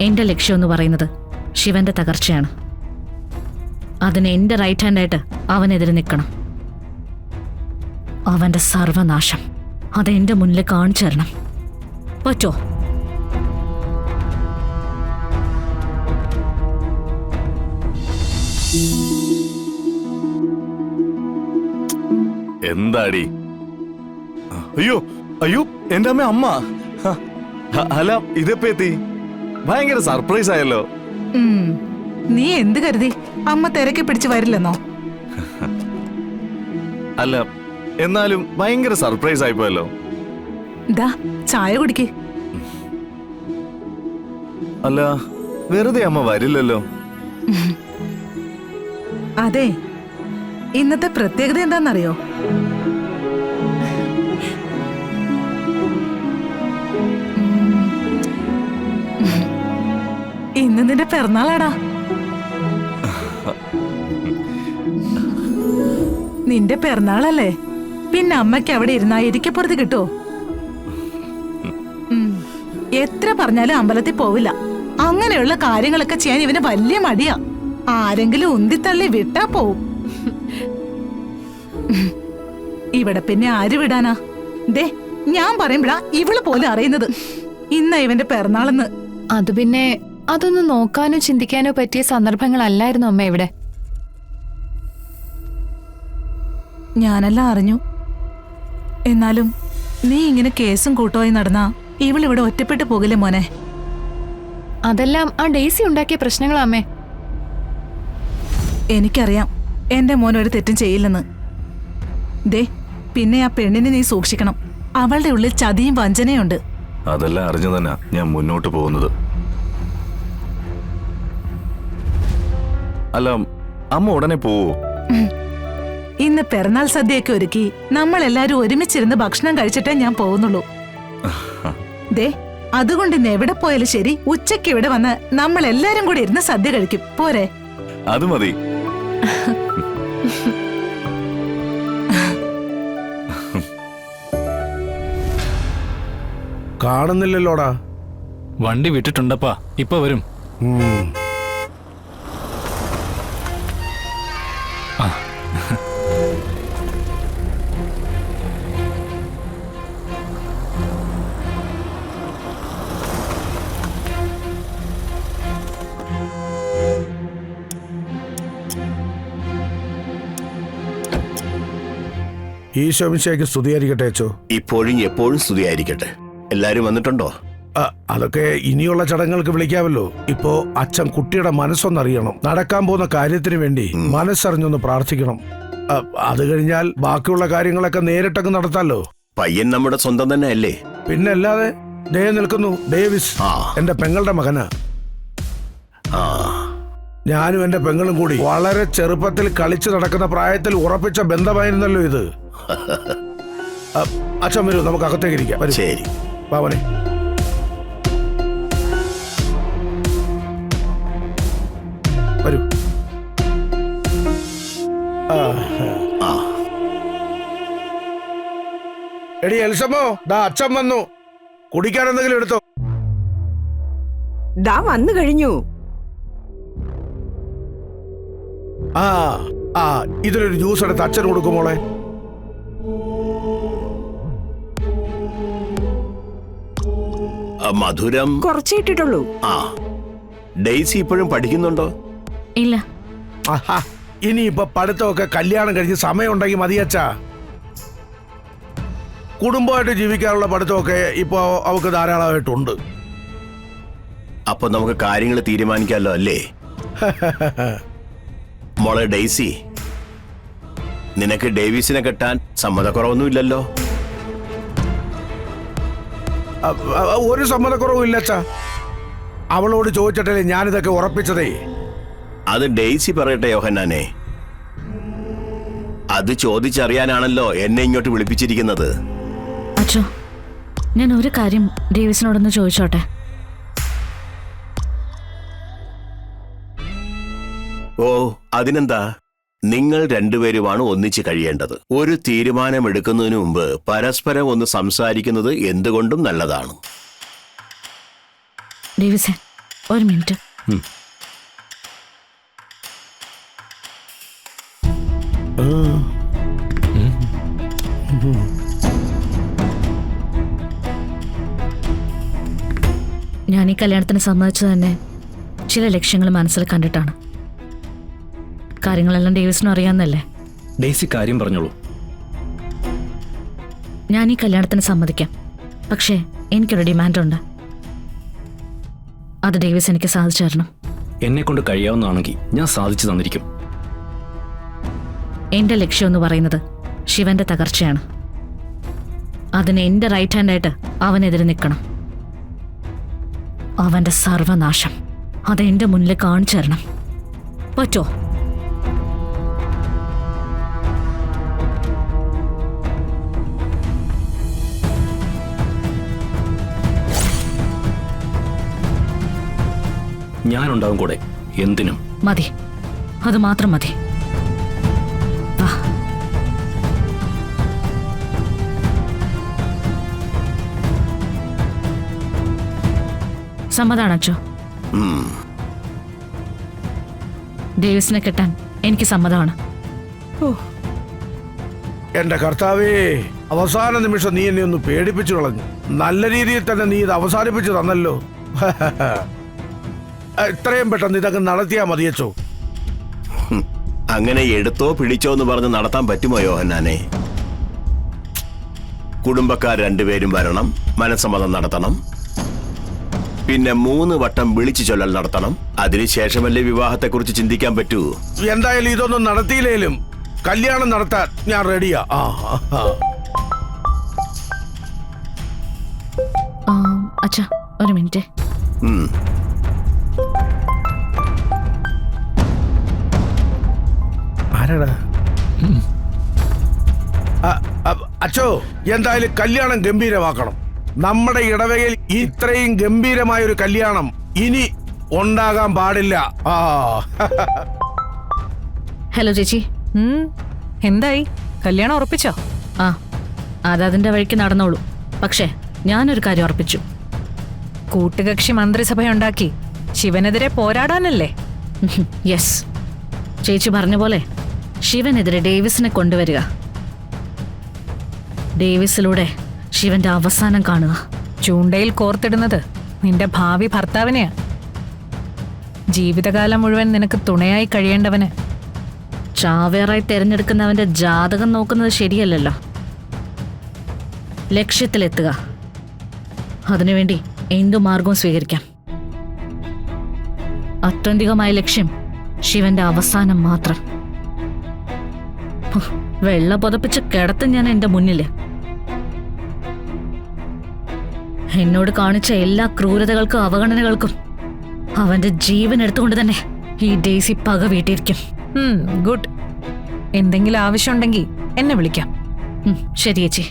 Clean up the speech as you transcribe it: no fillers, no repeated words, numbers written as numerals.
എന്റെ ലക്ഷ്യം എന്ന് പറയുന്നത് ശിവന്റെ തകർച്ചയാണ്. അതിന് എന്റെ റൈറ്റ് ഹാൻഡായിട്ട് അവനെതിരെ നിൽക്കണം. അവന്റെ സർവനാശം അതെന്റെ മുന്നിൽ കാണിച്ചു തരണം. പറ്റോ? എന്താടി? അയ്യോ അയ്യോ, എന്റെ അമ്മ. അല്ല, ഇതെപ്പോ എത്തി? ഭയങ്കര സർപ്രൈസ് ആയല്ലോ. നീ എന്ത് കരുതി അമ്മ തിരക്കി പിടിച്ച് വരില്ലെന്നോ? അല്ല, എന്നാലും ഭയങ്കര സർപ്രൈസ് ആയിപ്പോയല്ലോ. ദാ ചായ കുടിക്ക്. അല്ല, വെറുതെ അമ്മ വരില്ലല്ലോ. അതെ, ഇന്നത്തെ പ്രത്യേകത എന്താണെന്നറിയോ? ഇന്ന് നിന്റെ പിറന്നാളാടാ. നിന്റെ പിറന്നാളല്ലേ? പിന്നെ അമ്മയ്ക്ക് അവിടെ ഇരുന്നാ ഇരിക്കപ്പുറത്ത് കിട്ടോ? എത്ര പറഞ്ഞാലും അമ്പലത്തിൽ പോവില്ല. അങ്ങനെയുള്ള കാര്യങ്ങളൊക്കെ ചെയ്യാൻ ഇവന് വലിയ മടിയാ. ആരെങ്കിലും ഉന്തിത്തള്ളി വിട്ടാ പോവും. ഇവിടെ പിന്നെ ആര് വിടാനാ? ദേ, ഞാൻ പറയുമ്പോഴാ ഇവള് പോലും അറിയുന്നത് ഇന്ന ഇവന്റെ പിറന്നാളെന്ന്. അത് പിന്നെ അതൊന്നും നോക്കാനോ ചിന്തിക്കാനോ പറ്റിയ സന്ദർഭങ്ങളല്ലായിരുന്നു അമ്മ ഇവിടെ. ഞാനെല്ലാം അറിഞ്ഞു. എന്നാലും നീ ഇങ്ങനെ കേസും കൂട്ടമായി നടന്നാ ഇവളിവിടെ ഒറ്റപ്പെട്ടു പോകില്ലേ മോനെ? അതെല്ലാം ആ ഡെയ്സി ഉണ്ടാക്കിയ പ്രശ്നങ്ങളാമ്മേ. എനിക്കറിയാം എന്റെ മോൻ ഒരു തെറ്റും ചെയ്യില്ലെന്ന്. ദേ, പിന്നെ ആ പെണ്ണിനെ നീ സൂക്ഷിക്കണം. അവളുടെ ഉള്ളിൽ ചതിയും വഞ്ചനയുണ്ട്. അതെല്ലാം അറിഞ്ഞു തന്നെ ഞാൻ മുന്നോട്ട് പോകുന്നത്. അല്ല, അമ്മ ഉടനെ പോവോ? ഇന്ന് പിറന്നാൾ സദ്യയൊക്കെ ഒരുക്കി നമ്മളെല്ലാരും ഒരുമിച്ചിരുന്ന് ഭക്ഷണം കഴിച്ചിട്ടേ ഞാൻ പോകുന്നുള്ളൂ. ദേ, അതുകൊണ്ട് ഇന്ന് എവിടെ പോയാലും ശരി, ഉച്ചയ്ക്ക് ഇവിടെ വന്ന് നമ്മൾ എല്ലാരും കൂടി ഇരുന്ന് സദ്യ കഴിക്കും. പോരെ? അത് മതി. കാണുന്നില്ലല്ലോടാ. വണ്ടി വിട്ടിട്ടുണ്ടപ്പാ, ഇപ്പൊ വരും. ഈശോമിശിഹായ്ക്ക് സ്തുതിയായിരിക്കട്ടെ അച്ചോ. ഇപ്പോഴും എപ്പോഴും സ്തുതിയായിരിക്കട്ടെ. എല്ലാരും വന്നിട്ടുണ്ടോ? അതൊക്കെ ഇനിയുള്ള ചടങ്ങുകൾക്ക് വിളിക്കാമല്ലോ. ഇപ്പോ അച്ഛൻ കുട്ടിയുടെ മനസ്സൊന്നറിയണം. നടക്കാൻ പോകുന്ന കാര്യത്തിന് വേണ്ടി മനസ്സറിഞ്ഞൊന്ന് പ്രാർത്ഥിക്കണം. അത് കഴിഞ്ഞാൽ ബാക്കിയുള്ള കാര്യങ്ങളൊക്കെ നേരിട്ടങ്ങ് നടത്താലോ. പയ്യൻ നമ്മുടെ സ്വന്തം തന്നെ അല്ലേ? പിന്നെ അല്ലാതെ. ദേ നിൽക്കുന്നു ഡേവിസ്, എന്റെ പെങ്ങളുടെ മകനാ. ഞാനും എന്റെ പെങ്ങളും കൂടി വളരെ ചെറുപ്പത്തിൽ കളിച്ചു നടക്കുന്ന പ്രായത്തിൽ ഉറപ്പിച്ച ബന്ധമായിരുന്നല്ലോ ഇത്. അച്ഛൻ വരൂ, നമുക്ക് അകത്തേക്ക് ഇരിക്കാം. ശരി പാവനെ. വരൂ. എടി എൽസമ്മോ, ദാ അച്ഛൻ വന്നു. കുടിക്കാൻ എന്തെങ്കിലും എടുത്തോ? ദാ വന്നു കഴിഞ്ഞു. ഇതിലൊരു ജ്യൂസ് എടുത്ത് അച്ഛൻ കൊടുക്കുമോളെ. മധുരം കുറച്ചേ ഇട്ടിട്ടുള്ളൂ. ഡെയ്സി ഇപ്പോഴും പഠിക്കുന്നുണ്ടോ? ഇല്ല. ഇനിയിപ്പൊ പഠിത്തമൊക്കെ കല്യാണം കഴിഞ്ഞ് സമയമുണ്ടെങ്കിൽ മതിയച്ചാ. കുടുംബമായിട്ട് ജീവിക്കാനുള്ള പഠിത്തമൊക്കെ ഇപ്പോ അവക്ക് ധാരാളമായിട്ടുണ്ട്. അപ്പൊ നമുക്ക് കാര്യങ്ങൾ തീരുമാനിക്കാമല്ലോ അല്ലേ? മോളെ ഡെയ്സി, നിനക്ക് ഡേവിസിനെ കെട്ടാൻ സമ്മതക്കുറവൊന്നുമില്ലല്ലോ? ഒരു സമ്മതക്കുറവും ഇല്ല അച്ഛാ. അവളോട് ചോദിച്ചിട്ടല്ലേ ഞാനിതൊക്കെ ഉറപ്പിച്ചതേ. അത് ഡെയ്സി പറയട്ടെ യോഹന്നാനെ. അത് ചോദിച്ചറിയാനാണല്ലോ എന്നെ ഇങ്ങോട്ട് വിളിപ്പിച്ചിരിക്കുന്നത്. അച്ഛോ, ഞാൻ ഒരു കാര്യം ഡേവിസിനോടൊന്ന് ചോദിച്ചോട്ടെ? ഓ, അതിനെന്താ? നിങ്ങൾ രണ്ടുപേരുമാണ് ഒന്നിച്ച് കഴിയേണ്ടത്. ഒരു തീരുമാനമെടുക്കുന്നതിന് മുമ്പ് പരസ്പരം ഒന്ന് സംസാരിക്കുന്നത് എന്തുകൊണ്ടും നല്ലതാണ്. ഡേവിസേ, ഒരു മിനിറ്റ്. ഞാൻ ഈ കല്യാണത്തിന് സമ്മതിച്ചത് തന്നെ ചില ലക്ഷ്യങ്ങൾ മനസ്സിൽ കണ്ടിട്ടാണ്. കാര്യങ്ങളെല്ലാം ഡേവിസിനും അറിയാമെന്നല്ലേ? ഡേസി കാര്യം പറഞ്ഞോളൂ. ഞാൻ ഈ കല്യാണത്തിന് സമ്മതിക്കാം, പക്ഷേ എനിക്കൊരു ഡിമാൻഡുണ്ട്. അത് ഡേവിസ് എനിക്ക് സാധിച്ചു തരണം. എന്നെ കൊണ്ട് കഴിയാവുന്നതാണെങ്കിൽ ഞാൻ സാധിച്ചു തന്നിരിക്കും. എന്റെ ലക്ഷ്യം എന്ന് പറയുന്നത് ശിവന്റെ തകർച്ചയാണ്. അതിന് എന്റെ റൈറ്റ് ഹാൻഡായിട്ട് അവനെതിരെ നിൽക്കണം. അവന്റെ സർവനാശം അത് എന്റെ മുന്നിൽ കാണിച്ചു തരണം. പറ്റോ? ഞാനുണ്ടാവും കൂടെ, എന്തിനും. മതി, അത് മാത്രം മതി. വാ. സമ്മതാണോ അച്ചോ? ഡേവിസിനെ കെട്ടാൻ എനിക്ക് സമ്മതമാണ്. എന്റെ കർത്താവേ, അവസാന നിമിഷം നീ എന്നെ ഒന്ന് പേടിപ്പിച്ചു കളഞ്ഞു. നല്ല രീതിയിൽ തന്നെ നീ ഇത് അവസാനിപ്പിച്ചു തന്നല്ലോ. ഇത്രയും പെട്ടെന്ന് ഇതൊക്കെ നടത്തിയാ മതിയച്ചോ? അങ്ങനെ എടുത്തോ പിടിച്ചോ എന്ന് പറഞ്ഞ് നടത്താൻ പറ്റുമോ യോഹന്നാനെ? കുടുംബക്കാർ രണ്ടുപേരും വരണം, മനസ്സമ്മതം നടത്തണം, പിന്നെ 3 വട്ടം വിളിച്ചു ചൊല്ലൽ നടത്തണം. അതിനുശേഷമല്ലേ വിവാഹത്തെക്കുറിച്ച് ചിന്തിക്കാൻ പറ്റൂ. എന്തായാലും ഇതൊന്നും നടത്തിയില്ലേലും കല്യാണം നടത്താൻ ഞാൻ റെഡിയാ. അച്ഛാ ഒരു മിനിറ്റ്. ആരാടാ? അച്ചോ, എന്തായാലും കല്യാണം ഗംഭീരമാക്കണം. നമ്മുടെ ഇടവകയിൽ ഇത്രയും ഗംഭീരമായൊരു കല്യാണം ഇനി ഉണ്ടാകാൻ പാടില്ല. ഹലോ ചേച്ചി. എന്തായി? കല്യാണം ഉറപ്പിച്ചോ? ആ, അതതിന്റെ വഴിക്ക് നടന്നോളൂ. പക്ഷേ ഞാനൊരു കാര്യം ഉറപ്പിച്ചു. കൂട്ടുകക്ഷി മന്ത്രിസഭയുണ്ടാക്കി ശിവനെതിരെ പോരാടാനല്ലേ? യെസ്, ചേച്ചി പറഞ്ഞ പോലെ ശിവനെതിരെ ഡേവിസിനെ കൊണ്ടുവരിക. ഡേവിസിലൂടെ ശിവന്റെ അവസാനം കാണുക. ചൂണ്ടയിൽ കോർത്തിടുന്നത് നിന്റെ ഭാവി ഭർത്താവിനെയാ. ജീവിതകാലം മുഴുവൻ നിനക്ക് തുണയായി കഴിയേണ്ടവന്. ചാവേറായി തിരഞ്ഞെടുക്കുന്നവന്റെ ജാതകം നോക്കുന്നത് ശരിയല്ലല്ലോ. ലക്ഷ്യത്തിലെത്തുക, അതിനുവേണ്ടി എന്തു മാർഗവും സ്വീകരിക്കാം. ആത്യന്തികമായ ലക്ഷ്യം ശിവന്റെ അവസാനം മാത്രം. വെള്ള പുതപ്പിച്ച് കിടത്തും ഞാൻ എന്റെ മുന്നില്. എന്നോട് കാണിച്ച എല്ലാ ക്രൂരതകൾക്കും അവഗണനകൾക്കും അവന്റെ ജീവൻ എടുത്തുകൊണ്ട് തന്നെ ഈ ഡേസി പക വീട്ടിരിക്കും. ഗുഡ്. എന്തെങ്കിലും ആവശ്യമുണ്ടെങ്കിൽ എന്നെ വിളിക്കാം. ശരി ചേച്ചി.